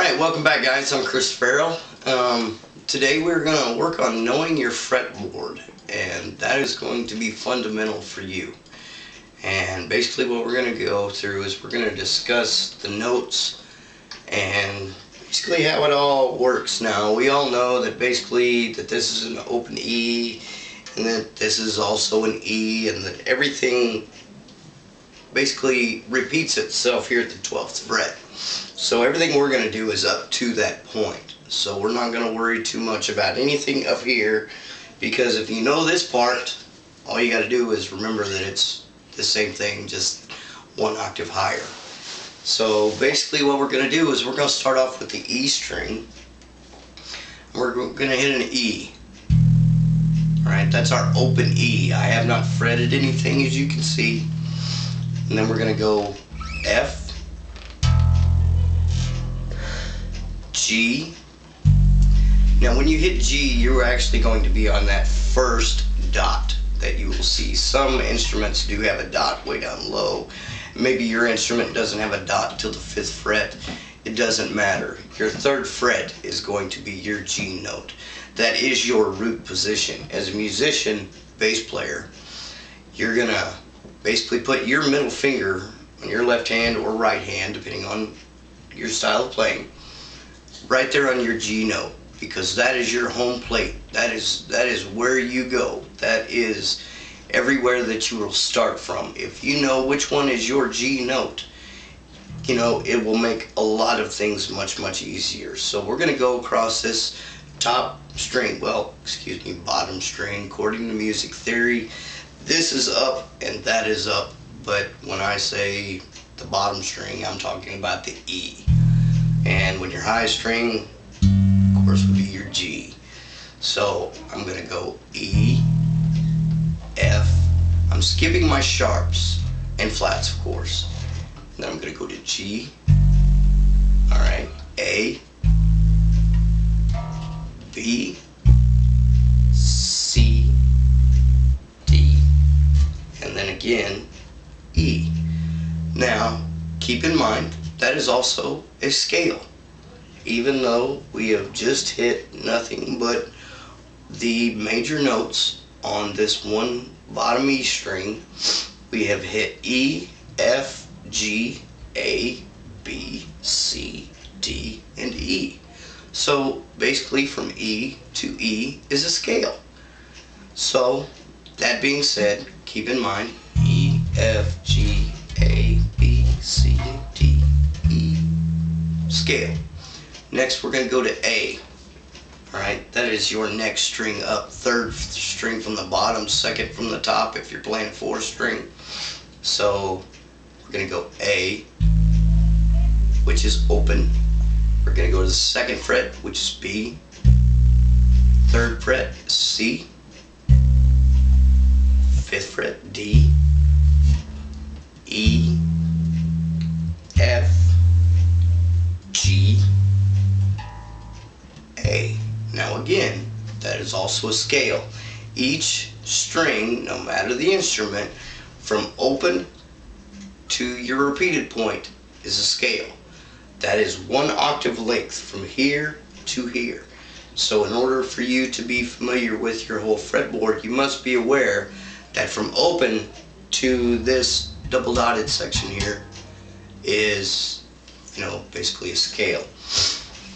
Alright, welcome back guys, I'm Chris Farrell. Today we're going to work on knowing your fretboard, and that is going to be fundamental for you. And basically what we're going to go through is we're going to discuss the notes and basically how it all works. Now we all know that basically that this is an open E and that this is also an E, and that everything basically repeats itself here at the 12th fret. So everything we're going to do is up to that point. So we're not going to worry too much about anything up here, because if you know this part, all you got to do is remember that it's the same thing, just one octave higher. So basically what we're going to do is we're going to start off with the E string. We're going to hit an E. Alright, that's our open E. I have not fretted anything, as you can see. And then we're going to go F, G. Now when you hit G, you're actually going to be on that first dot that you will see. Some instruments do have a dot way down low. Maybe your instrument doesn't have a dot until the 5th fret. It doesn't matter. Your 3rd fret is going to be your G note. That is your root position. As a musician, bass player, you're gonna basically put your middle finger on your left hand or right hand, depending on your style of playing, right there on your G note, because that is your home plate. That is where you go. That is everywhere that you will start from. If you know which one is your G note, you know, it will make a lot of things much easier. So we're going to go across this top string, well, excuse me, bottom string. According to music theory, this is up and that is up, but when I say the bottom string, I'm talking about the E. And when your high string, of course, would be your G. So I'm going to go E, F. I'm skipping my sharps and flats, of course. And then I'm going to go to G. Alright, A, B, C, D, and then again E. Now keep in mind that is also a scale. Even though we have just hit nothing but the major notes on this one bottom E string, we have hit E, F, G, A, B, C, D, and E. So basically from E to E is a scale. So that being said, keep in mind E, F, G, A, B, C, D, E, scale. Next we're going to go to A. Alright, that is your next string up, 3rd string from the bottom, 2nd from the top if you're playing 4th string. So we're going to go A, which is open. We're going to go to the 2nd fret, which is B. 3rd fret, C. 5th fret, D. E, F, G, A. Now again, that is also a scale. Each string, no matter the instrument, from open to your repeated point is a scale. That is 1 octave length from here to here. So in order for you to be familiar with your whole fretboard, you must be aware that from open to this double dotted section here is, you know, basically a scale.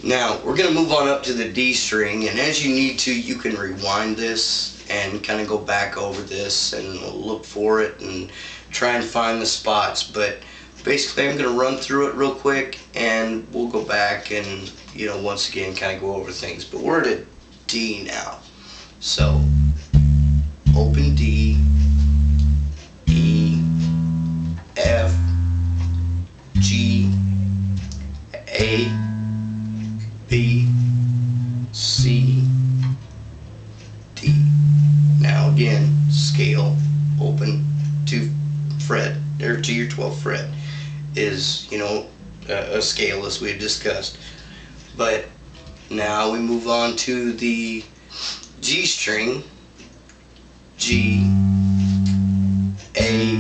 Now we're going to move on up to the D string, and as you need to, you can rewind this and kind of go back over this and look for it and try and find the spots. But basically I'm going to run through it real quick and we'll go back and, you know, once again kind of go over things. But we're at a D now. So open D, E, F, G, A, B, C, D. Now again, scale, open to fret, or to your 12th fret is, you know, a scale as we've discussed. But now we move on to the G string. G, A,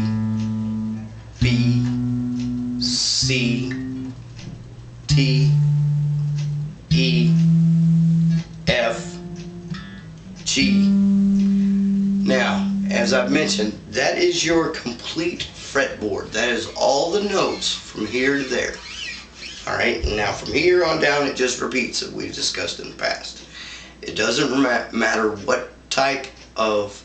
B, C, D, E, F, G. Now, as I've mentioned, that is your complete fretboard. That is all the notes from here to there. Alright, now from here on down it just repeats that we've discussed in the past. It doesn't matter what type of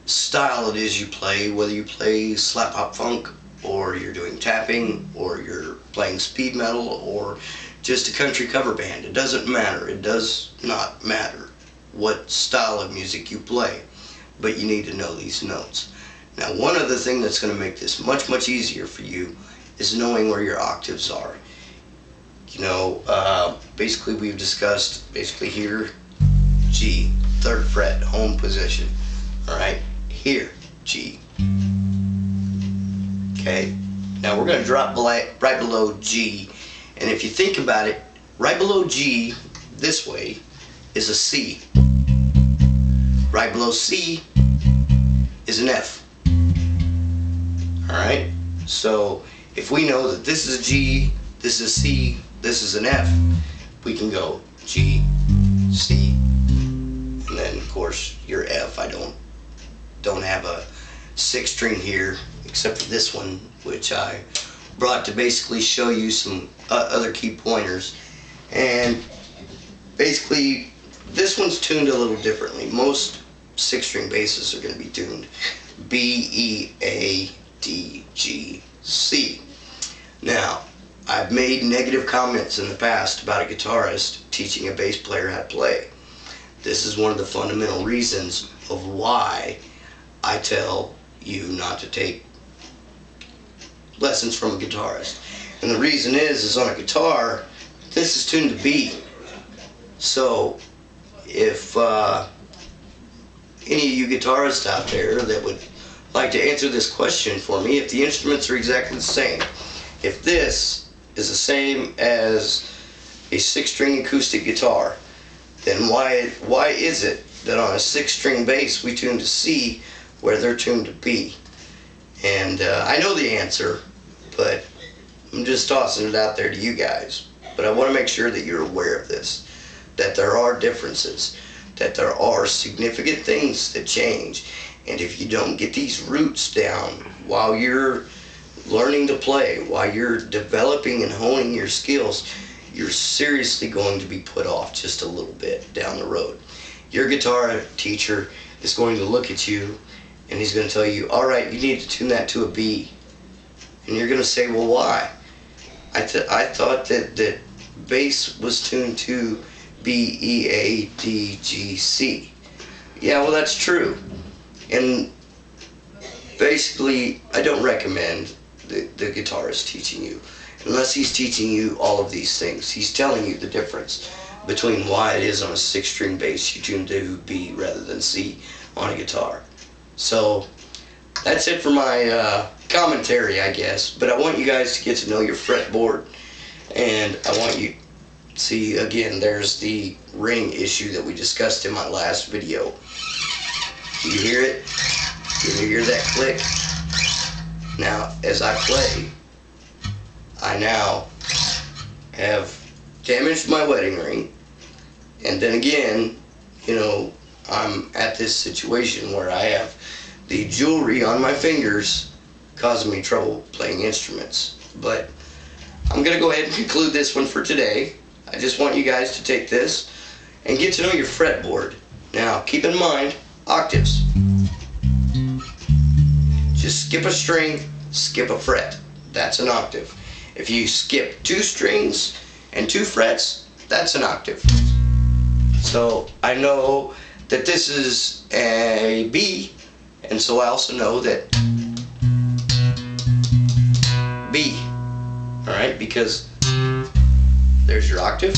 style it is you play, whether you play slap hop funk, or you're doing tapping, or you're playing speed metal, or just a country cover band. It doesn't matter. It does not matter what style of music you play, but you need to know these notes. Now, one other thing that's going to make this much easier for you is knowing where your octaves are. You know, basically we've discussed here, G, 3rd fret, home position. Alright, here, G. Okay, now we're going to drop right below G, and if you think about it, right below G, this way, is a C. Right below C is an F. Alright, so if we know that this is a G, this is a C, this is an F, we can go G, C, and then of course your F. I don't have a 6th string here except for this one, which I brought to basically show you some other key pointers. And basically this one's tuned a little differently. Most 6th string basses are going to be tuned B, E, A, D, G, C. Now, I've made negative comments in the past about a guitarist teaching a bass player how to play. This is one of the fundamental reasons of why I tell you not to take lessons from a guitarist. And the reason is on a guitar, this is tuned to B. So if any of you guitarists out there that would like to answer this question for me, if the instruments are exactly the same, if this is the same as a 6-string acoustic guitar, then why is it that on a 6-string bass we tune to C where they're tuned to B? And I know the answer, but I'm just tossing it out there to you guys. But I want to make sure that you're aware of this, that there are differences, that there are significant things that change. And if you don't get these roots down while you're learning to play, while you're developing and honing your skills, you're seriously going to be put off just a little bit down the road. Your guitar teacher is going to look at you and he's going to tell you, alright, you need to tune that to a B. And you're going to say, well, why? I thought that bass was tuned to B, E, A, D, G, C. Yeah, well, that's true. And basically, I don't recommend the guitarist teaching you, unless he's teaching you all of these things. He's telling you the difference between why it is on a 6-string bass you tune to B rather than C on a guitar. So that's it for my commentary, I guess. But I want you guys to get to know your fretboard, and I want you to see, again, there's the ring issue that we discussed in my last video. Do you hear it? Do you hear that click? Now, as I play, I now have damaged my wedding ring, and then again, you know, I'm at this situation where I have the jewelry on my fingers causing me trouble playing instruments. But I'm going to go ahead and conclude this one for today. I just want you guys to take this and get to know your fretboard. Now, keep in mind, octaves. Just skip a string, skip a fret. That's an octave. If you skip 2 strings and 2 frets, that's an octave. So I know that this is a B, and so I also know that B, alright, because there's your octave.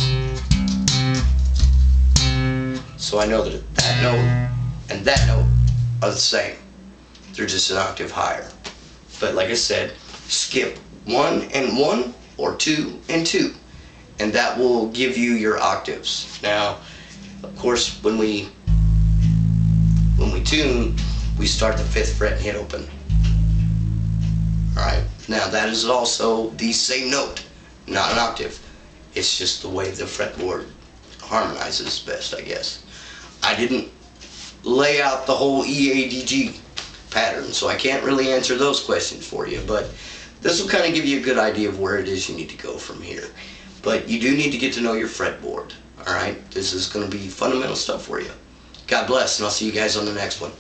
So I know that that note and that note are the same. They're just an octave higher. But like I said, skip 1 and 1 or 2 and 2, and that will give you your octaves. Now, of course, when we tune, we start the 5th fret and hit open. Alright, now that is also the same note, not an octave. It's just the way the fretboard harmonizes best, I guess. I didn't lay out the whole EADG pattern, so I can't really answer those questions for you, but this will kind of give you a good idea of where it is you need to go from here. But you do need to get to know your fretboard, alright? This is going to be fundamental stuff for you. God bless, and I'll see you guys on the next one.